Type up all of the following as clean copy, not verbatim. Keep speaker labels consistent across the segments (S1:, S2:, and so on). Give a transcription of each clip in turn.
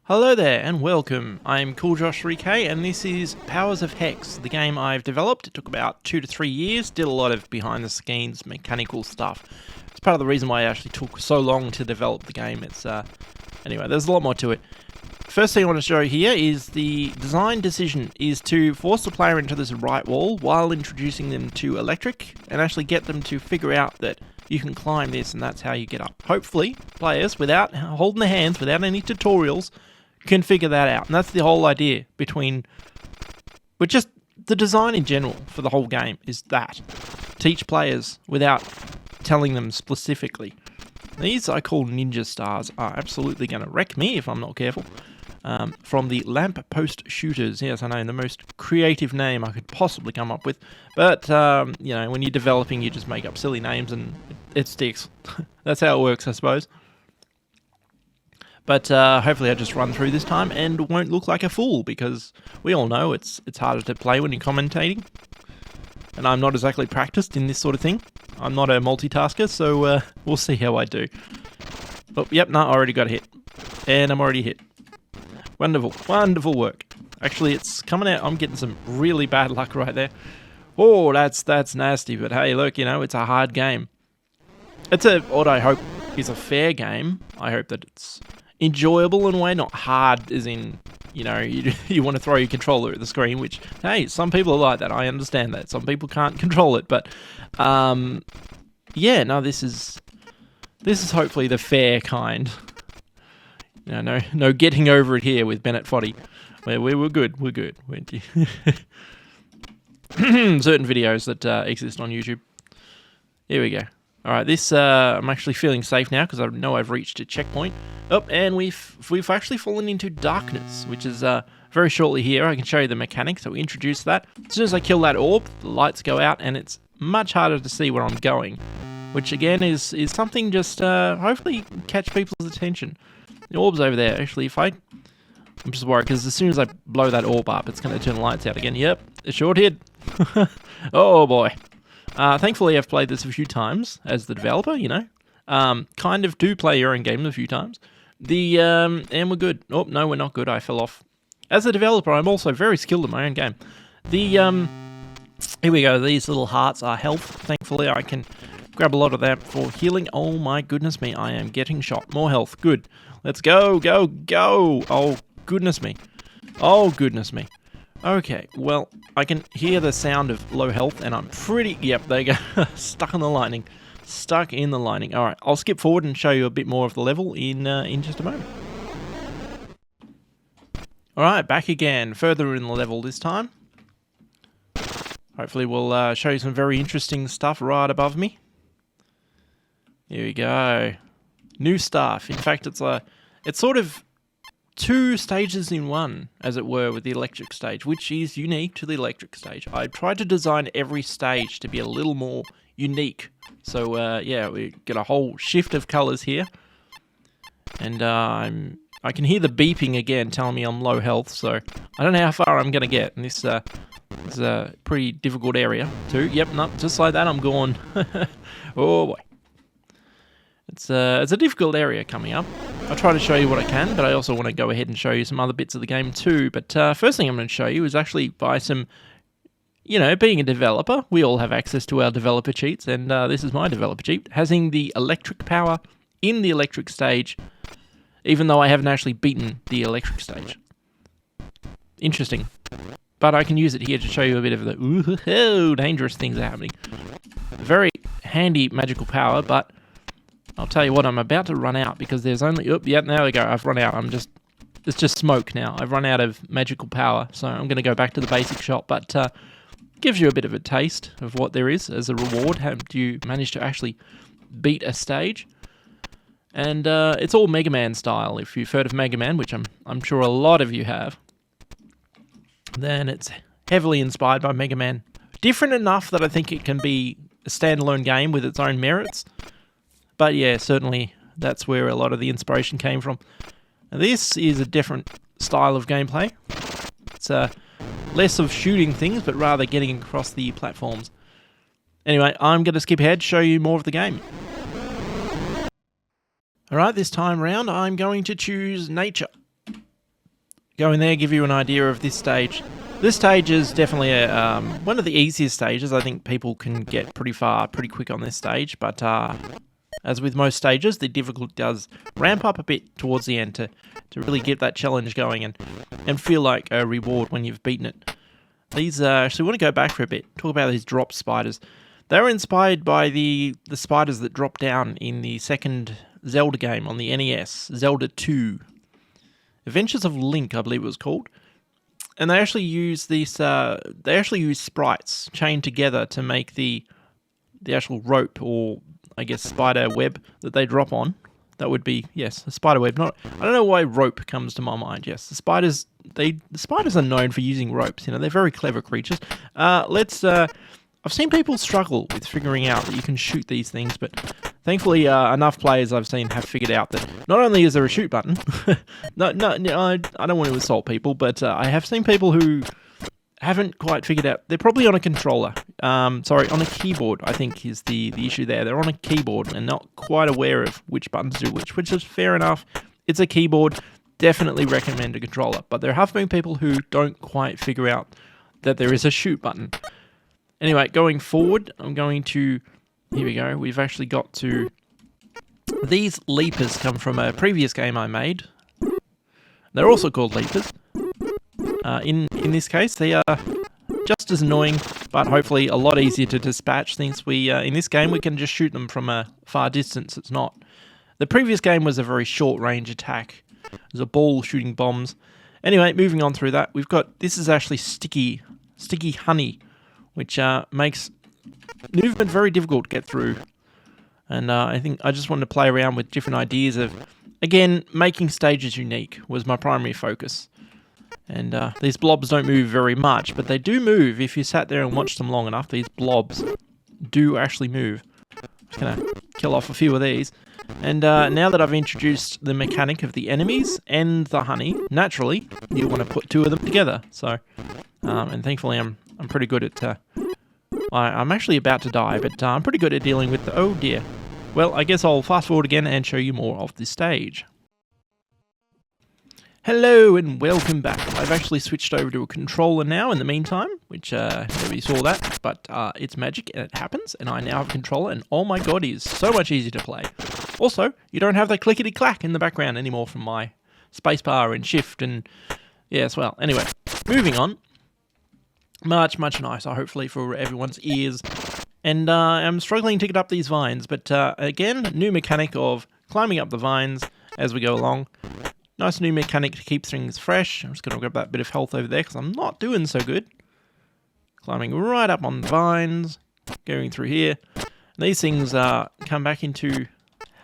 S1: Hello there and welcome. I'm CoolJosh3K and this is Powers of Hex, the game I've developed. It took about 2 to 3 years, did a lot of behind the scenes mechanical stuff. It's part of the reason why it actually took so long to develop the game. Anyway, there's a lot more to it. First thing I want to show here is the design decision is to force the player into this right wall while introducing them to electric and actually get them to figure out that you can climb this and that's how you get up. Hopefully, players, without holding their hands, without any tutorials, can figure that out. And that's the whole idea but just the design in general for the whole game is that. Teach players without telling them specifically. These I call ninja stars are absolutely going to wreck me if I'm not careful. From the Lamp Post Shooters. Yes, I know, the most creative name I could possibly come up with. But, you know, when you're developing, you just make up silly names and it sticks. That's how it works, I suppose. But hopefully I just run through this time and won't look like a fool, because we all know it's harder to play when you're commentating. And I'm not exactly practiced in this sort of thing. I'm not a multitasker, so we'll see how I do. Oh, yep, no, I already got a hit. And I'm already hit. Wonderful, wonderful work. Actually, it's coming out. I'm getting some really bad luck right there. Oh, that's nasty. But hey, look, you know, it's a hard game. What I hope is a fair game. I hope that it's enjoyable in a way, not hard as in, you know, you want to throw your controller at the screen, which, hey, some people are like that. I understand that. Some people can't control it. But, yeah, no, this is hopefully the fair kind. You know, no getting over it here with Bennett Foddy. We're good. We're good. Certain videos that exist on YouTube. Here we go. All right, this I'm actually feeling safe now because I know I've reached a checkpoint. Oh, and we've actually fallen into darkness, which is very shortly here. I can show you the mechanics. So we introduce that. As soon as I kill that orb, the lights go out, and it's much harder to see where I'm going, which again is something just hopefully catch people's attention. The orb's over there. Actually, I'm just worried because as soon as I blow that orb up, it's going to turn the lights out again. Yep, a short hit. Oh boy. Thankfully, I've played this a few times as the developer. You know, kind of do play your own games a few times. And we're good. Oh no, we're not good. I fell off. As a developer, I'm also very skilled in my own game. Here we go. These little hearts are health. Thankfully, I can grab a lot of that for healing. Oh my goodness me, I am getting shot. More health. Good. Let's go, go, go. Oh, goodness me. Oh, goodness me. Okay, well, I can hear the sound of low health, and I'm pretty... Yep, there you go. Stuck in the lightning. Stuck in the lightning. All right, I'll skip forward and show you a bit more of the level in just a moment. All right, back again. Further in the level this time. Hopefully we'll show you some very interesting stuff right above me. Here we go. New stuff. In fact, it's sort of 2 stages in one, as it were, with the electric stage, which is unique to the electric stage. I tried to design every stage to be a little more unique. So, yeah, we get a whole shift of colors here. And I can hear the beeping again telling me I'm low health, so I don't know how far I'm going to get. And this is a pretty difficult area, too. Yep, no, just like that, I'm gone. Oh, boy. It's a difficult area coming up. I'll try to show you what I can, but I also want to go ahead and show you some other bits of the game too. But first thing I'm going to show you is actually by some, you know, being a developer, we all have access to our developer cheats, and this is my developer cheat, having the electric power in the electric stage, even though I haven't actually beaten the electric stage. Interesting. But I can use it here to show you a bit of the ooh, dangerous things are happening. Very handy magical power, but I'll tell you what, I'm about to run out because there's only... Oh, yeah, there we go. I've run out. It's just smoke now. I've run out of magical power, so I'm going to go back to the basic shop. But gives you a bit of a taste of what there is as a reward. How do you manage to actually beat a stage? And it's all Mega Man style. If you've heard of Mega Man, which I'm sure a lot of you have, then it's heavily inspired by Mega Man. Different enough that I think it can be a standalone game with its own merits. But yeah, certainly that's where a lot of the inspiration came from. Now, this is a different style of gameplay. It's less of shooting things, but rather getting across the platforms. Anyway, I'm going to skip ahead, show you more of the game. Alright, this time round I'm going to choose nature. go in there, give you an idea of this stage. This stage is definitely one of the easiest stages. I think people can get pretty far pretty quick on this stage, but as with most stages, the difficulty does ramp up a bit towards the end to really get that challenge going and feel like a reward when you've beaten it. These actually want to go back for a bit, talk about these drop spiders. They were inspired by the spiders that dropped down in the second Zelda game on the NES, Zelda 2. Adventures of Link, I believe it was called. And they actually use these. They actually use sprites chained together to make the actual rope, or I guess spider web that they drop on. That would be, yes, a spider web. I don't know why rope comes to my mind. Yes, the spiders. The spiders are known for using ropes. You know, they're very clever creatures. I've seen people struggle with figuring out that you can shoot these things, but thankfully enough players I've seen have figured out that not only is there a shoot button, no, I don't want to insult people, but I have seen people who haven't quite figured out. They're probably on a controller. Sorry, on a keyboard, I think is the issue there. They're on a keyboard and not quite aware of which buttons do which is fair enough. It's a keyboard. Definitely recommend a controller. But there have been people who don't quite figure out that there is a shoot button. Anyway, going forward, I'm going to... Here we go. We've actually got to... These leapers come from a previous game I made. They're also called leapers. In this case, they are just as annoying, but hopefully a lot easier to dispatch, since in this game we can just shoot them from a far distance. It's not. The previous game was a very short-range attack. It was a ball shooting bombs. Anyway, moving on through that, we've got... This is actually sticky honey, which makes movement very difficult to get through. And I think I just wanted to play around with different ideas of, again, making stages unique was my primary focus. And these blobs don't move very much, but they do move if you sat there and watched them long enough. These blobs do actually move. I'm just going to kill off a few of these. And now that I've introduced the mechanic of the enemies and the honey, naturally, you want to put two of them together. So, and thankfully I'm pretty good at... I'm actually about to die, but I'm pretty good at dealing with the... Oh dear. Well, I guess I'll fast forward again and show you more of this stage. Hello and welcome back. I've actually switched over to a controller now in the meantime, which nobody saw that, but it's magic and it happens, and I now have a controller, and oh my god, it is so much easier to play. Also, you don't have that clickety-clack in the background anymore from my spacebar and shift and... Yes, well, anyway, moving on. Much nicer, hopefully, for everyone's ears. And I'm struggling to get up these vines, but again, new mechanic of climbing up the vines as we go along. Nice new mechanic to keep things fresh. I'm just going to grab that bit of health over there because I'm not doing so good. Climbing right up on the vines, going through here. And these things come back into...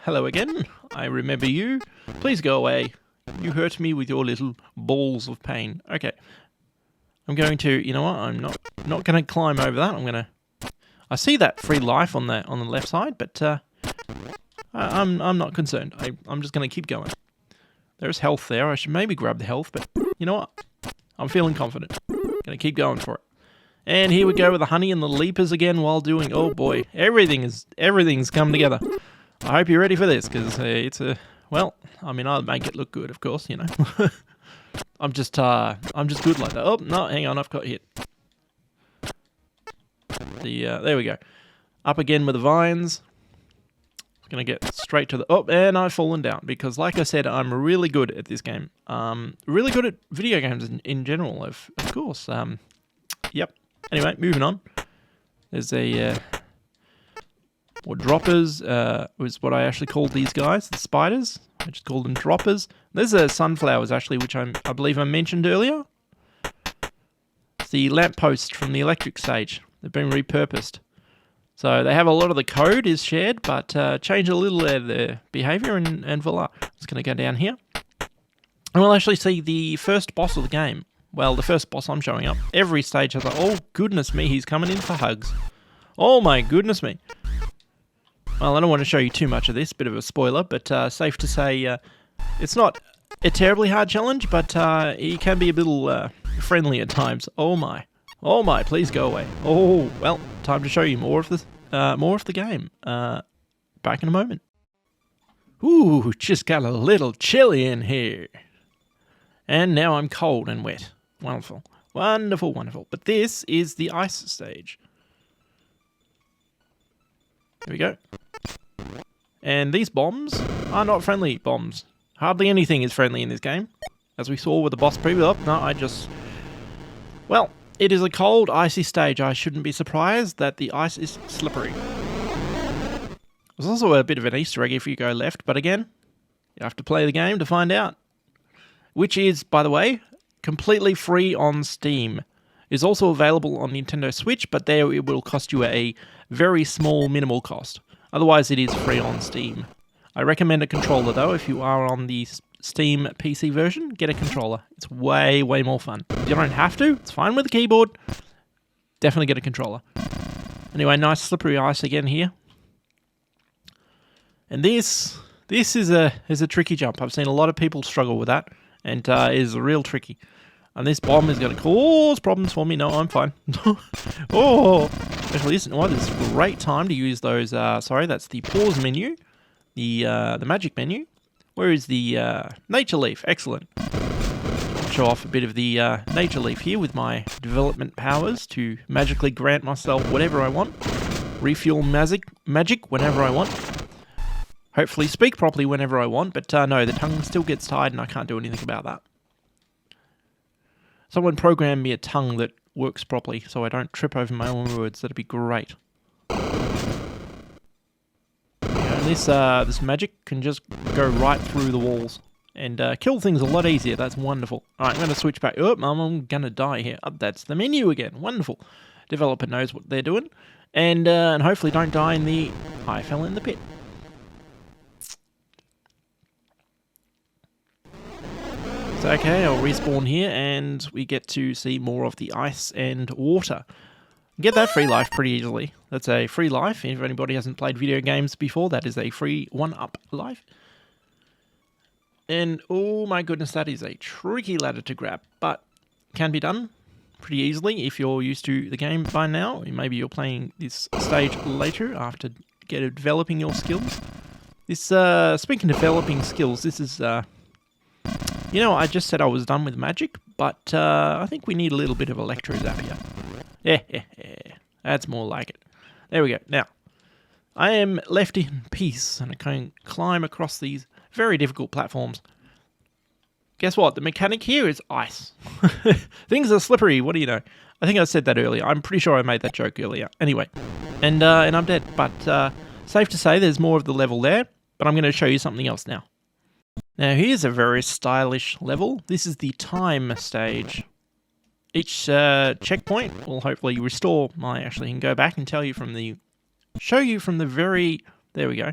S1: Hello again, I remember you. Please go away. You hurt me with your little balls of pain. Okay. I'm going to... You know what? I'm not going to climb over that. I'm going to... I see that free life on the left side, but I'm not concerned. I'm just going to keep going. There's health there. I should maybe grab the health, but you know what? I'm feeling confident. Gonna keep going for it. And here we go with the honey and the leapers again while doing... Oh boy, everything's come together. I hope you're ready for this, because it's a... Well, I mean, I'll make it look good, of course, you know. I'm just good like that. Oh, no, hang on, I've got hit. There we go. Up again with the vines. Going to get straight to the... Oh, and I've fallen down because, like I said, I'm really good at this game. Really good at video games in general, of course. Yep. Anyway, moving on. There's a... or droppers was what I actually called these guys, the spiders. I just called them droppers. There's sunflowers, actually, which I believe I mentioned earlier. It's the lamppost from the electric stage. They've been repurposed. So they have a lot of the code is shared, but change a little of the behavior and voila. It's going to go down here. And we'll actually see the first boss of the game. Well, the first boss I'm showing up. Every stage has like, oh goodness me, he's coming in for hugs. Oh my goodness me. Well, I don't want to show you too much of this, bit of a spoiler, but safe to say it's not a terribly hard challenge, but he can be a little friendly at times. Oh my. Oh my, please go away. Oh, well, time to show you more of the game. Back in a moment. Ooh, just got a little chilly in here. And now I'm cold and wet. Wonderful. Wonderful, wonderful. But this is the ice stage. Here we go. And these bombs are not friendly bombs. Hardly anything is friendly in this game. As we saw with the boss preview. Oh, no, I just... Well, it is a cold, icy stage. I shouldn't be surprised that the ice is slippery. There's also a bit of an Easter egg if you go left, but again, you have to play the game to find out. Which is, by the way, completely free on Steam. It's also available on Nintendo Switch, but there it will cost you a very small minimal cost. Otherwise, it is free on Steam. I recommend a controller, though. If you are on the Steam PC version, get a controller. It's way, way more fun. You don't have to. It's fine with the keyboard. Definitely get a controller. Anyway, nice slippery ice again here. And this is a tricky jump. I've seen a lot of people struggle with that, and it is real tricky. And this bomb is going to cause problems for me. No, I'm fine. Oh, actually, this is a great time to use those. Sorry, that's the pause menu, the magic menu. Where is the nature leaf? Excellent. I'll show off a bit of the nature leaf here with my development powers to magically grant myself whatever I want. Refuel magic whenever I want. Hopefully speak properly whenever I want, but no, the tongue still gets tied and I can't do anything about that. Someone program me a tongue that works properly so I don't trip over my own words. That'd be great. And this magic can just go right through the walls and kill things a lot easier. That's wonderful. Alright, I'm going to switch back. Oh, I'm going to die here. Oh, that's the menu again. Wonderful. Developer knows what they're doing. And hopefully don't die in the... I fell in the pit. Okay, I'll respawn here and we get to see more of the ice and water. Get that free life pretty easily. That's a free life. If anybody hasn't played video games before, that is a free 1-up life. And oh my goodness, that is a tricky ladder to grab, but can be done pretty easily if you're used to the game by now. Maybe you're playing this stage later after developing your skills. This, speaking of developing skills, this is... You know, I just said I was done with magic, but I think we need a little bit of electro zap here. Yeah, that's more like it. There we go. Now, I am left in peace, and I can climb across these very difficult platforms. Guess what? The mechanic here is ice. Things are slippery, what do you know? I think I said that earlier. I'm pretty sure I made that joke earlier. Anyway, and I'm dead, but safe to say there's more of the level there, but I'm going to show you something else now. Now here's a very stylish level. This is the time stage. Each checkpoint will hopefully restore I actually can go back and show you from the very... There we go.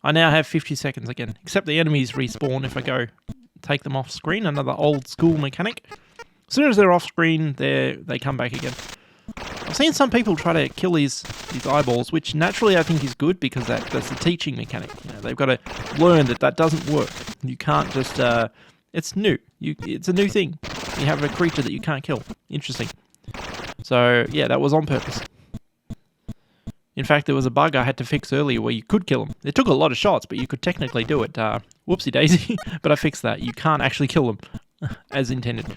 S1: I now have 50 seconds again. Except the enemies respawn if I go take them off screen. Another old school mechanic. As soon as they're off screen, they come back again. I've seen some people try to kill these eyeballs, which naturally I think is good because that's the teaching mechanic. You know, they've got to learn that doesn't work. You can't just... it's new. It's a new thing. You have a creature that you can't kill. Interesting. So, yeah, that was on purpose. In fact, there was a bug I had to fix earlier where you could kill them. It took a lot of shots, but you could technically do it. Whoopsie daisy. But I fixed that. You can't actually kill them as intended.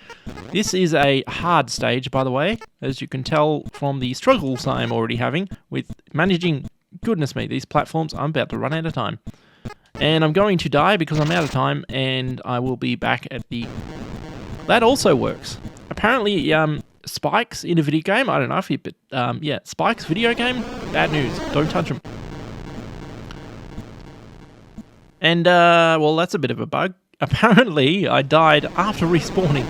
S1: This is a hard stage, by the way, as you can tell from the struggles I'm already having with managing, goodness me, these platforms. I'm about to run out of time. And I'm going to die because I'm out of time, and I will be back at the... That also works. Apparently, spikes in a video game, I don't know if you, but yeah, spikes, video game, bad news. Don't touch them. And, well, that's a bit of a bug. Apparently, I died after respawning.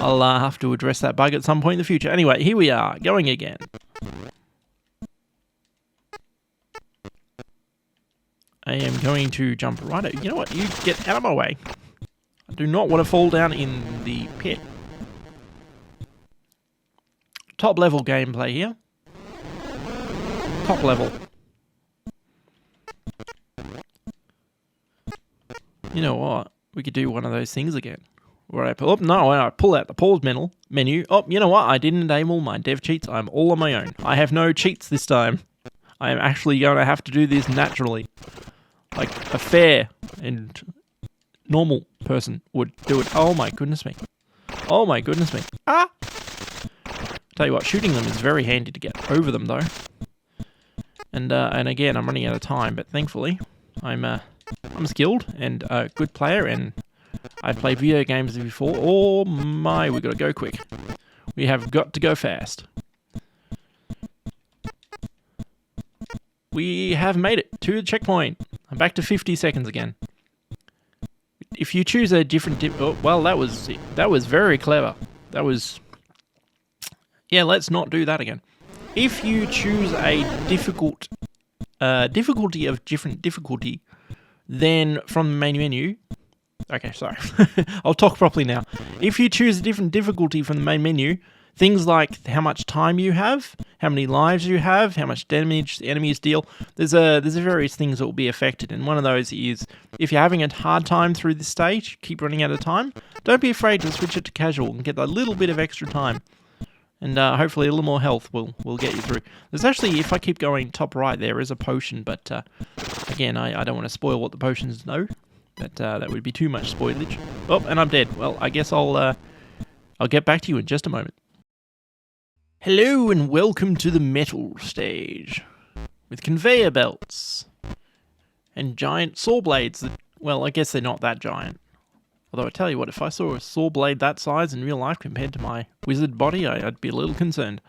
S1: I'll have to address that bug at some point in the future. Anyway, here we are, going again. I am going to jump right out. You know what? You get out of my way. I do not want to fall down in the pit. Top level gameplay here. Top level. You know what? We could do one of those things again. Where I pull up. No, I pull out the pause menu. Oh, you know what? I didn't enable my dev cheats. I'm all on my own. I have no cheats this time. I am actually going to have to do this naturally. Like a fair and normal person would do it. Oh my goodness me. Oh my goodness me. Ah! Tell you what, shooting them is very handy to get over them though. And again, I'm running out of time, but thankfully, I'm skilled and a good player, and I've played video games before. Oh my, we gotta go quick. We have got to go fast. We have made it to the checkpoint. I'm back to 50 seconds again. If you choose a different well, that was very clever. That was... Yeah, let's not do that again. If you choose a difficulty of different difficulty, then from the main menu... Okay, sorry. I'll talk properly now. If you choose a different difficulty from the main menu, things like how much time you have, how many lives you have, how much damage the enemies deal, there's various things that will be affected, and one of those is if you're having a hard time through this stage, keep running out of time, don't be afraid to switch it to casual and get a little bit of extra time. And hopefully a little more health will get you through. There's actually, if I keep going top right, there is a potion, but again, I don't want to spoil what the potions know. That would be too much spoilage. Oh, and I'm dead. Well, I guess I'll get back to you in just a moment. Hello and welcome to the metal stage, with conveyor belts and giant saw blades that, well, I guess they're not that giant. Although I tell you what, if I saw a saw blade that size in real life compared to my wizard body, I'd be a little concerned.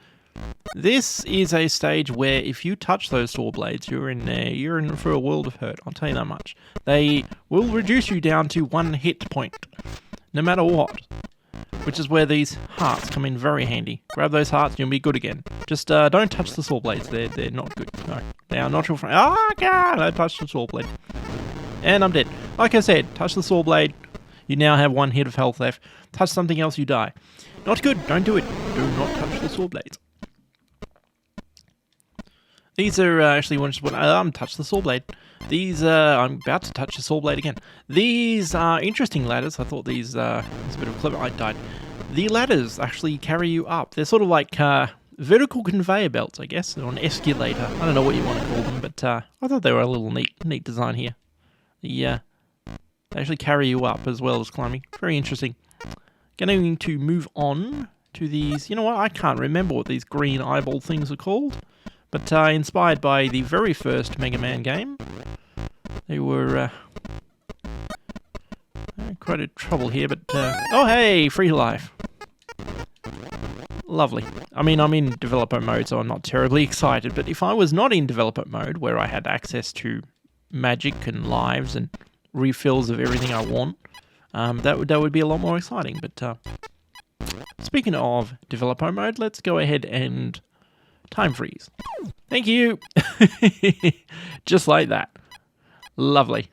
S1: This is a stage where if you touch those saw blades, you're in for a world of hurt, I'll tell you that much. They will reduce you down to 1 hit point, no matter what. Which is where these hearts come in very handy. Grab those hearts and you'll be good again. Just don't touch the saw blades, they're not good. No, they are not your friend. Oh god, I touched the saw blade. And I'm dead. Like I said, touch the saw blade. You now have 1 hit of health left. Touch something else, you die. Not good. Don't do it. Do not touch the saw blades. These are actually touch the saw blade. These I'm about to touch the saw blade again. These are interesting ladders. I thought these it's a bit of clever. I died. The ladders actually carry you up. They're sort of like vertical conveyor belts, I guess, or an escalator. I don't know what you want to call them, but I thought they were a little neat design here. They actually carry you up as well as climbing. Very interesting. Going to move on to these... You know what? I can't remember what these green eyeball things are called. But inspired by the very first Mega Man game. They were... quite a trouble here, but... oh, hey! Free life. Lovely. I mean, I'm in developer mode, so I'm not terribly excited. But if I was not in developer mode, where I had access to magic and lives and refills of everything I want, that would be a lot more exciting. But speaking of developer mode, let's go ahead and time freeze. Thank you. Just like that. Lovely.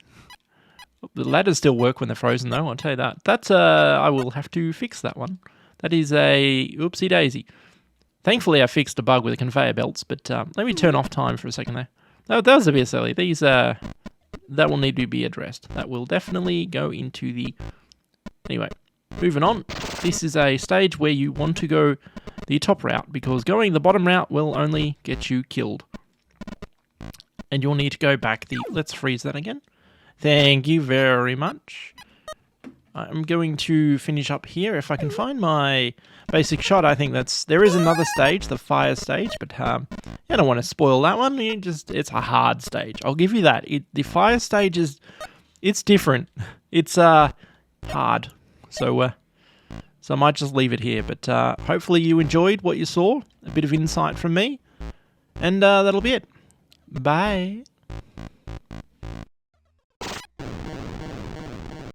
S1: The ladders still work when they're frozen, though. I'll tell you that. That's I will have to fix that one. That is a oopsie daisy. Thankfully, I fixed a bug with the conveyor belts. But let me turn off time for a second there. That was a bit silly. These that will need to be addressed. That will definitely go into the... Anyway, moving on. This is a stage where you want to go the top route, because going the bottom route will only get you killed. And you'll need to go back the... Let's freeze that again. Thank you very much. I'm going to finish up here. If I can find my basic shot, I think there is another stage, the fire stage, but I don't want to spoil that one. It's a hard stage. I'll give you that. The fire stage it's different. It's hard. So I might just leave it here. But hopefully you enjoyed what you saw. A bit of insight from me. And that'll be it. Bye.